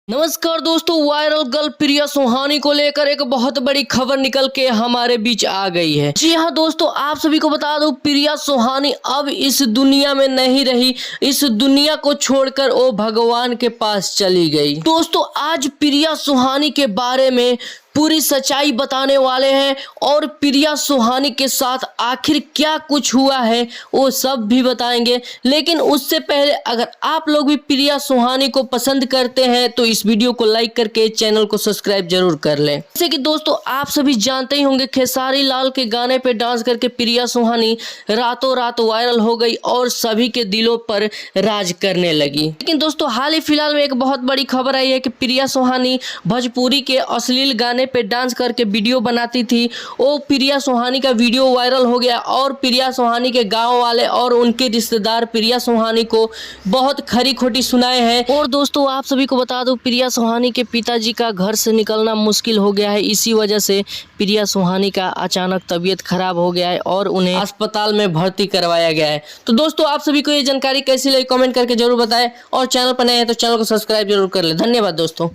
नमस्कार दोस्तों, viral girl प्रिया सुहानी को लेकर एक बहुत बड़ी खबर निकल के हमारे बीच आ गई है। जी हाँ दोस्तों, आप सभी को बता दूं, प्रिया सुहानी अब इस दुनिया में नहीं रही। इस दुनिया को छोड़कर वो भगवान के पास चली गई। दोस्तों, आज प्रिया सुहानी के बारे में पूरी सच्चाई बताने वाले हैं और प्रिया सुहानी के साथ आखिर क्या कुछ हुआ है वो सब भी बताएंगे। लेकिन उससे पहले अगर आप लोग भी प्रिया सुहानी को पसंद करते हैं तो इस वीडियो को लाइक करके चैनल को सब्सक्राइब जरूर कर लें। जैसे कि दोस्तों आप सभी जानते ही होंगे, खेसारी लाल के गाने पे डांस करके प्रिया सुहानी रातों रात वायरल हो गई और सभी के दिलों पर राज करने लगी। लेकिन दोस्तों हाल ही फिलहाल में एक बहुत बड़ी खबर आई है कि प्रिया सुहानी भोजपुरी के अश्लील गाने पे डांस करके वीडियो बनाती थी। वो प्रिया सुहानी का वीडियो वायरल हो गया और प्रिया सुहानी के गांव वाले और उनके रिश्तेदार प्रिया सुहानी को बहुत खरी खोटी सुनाए हैं। और दोस्तों आप सभी को बता दूं, प्रिया सुहानी के पिताजी का घर से निकलना मुश्किल हो गया है। इसी वजह से प्रिया सुहानी का अचानक तबीयत खराब हो गया है और उन्हें अस्पताल में भर्ती करवाया गया है। तो दोस्तों आप सभी को ये जानकारी कैसी लगी कमेंट करके जरूर बताएं और चैनल पर नए हैं तो चैनल को सब्सक्राइब जरूर कर ले। धन्यवाद दोस्तों।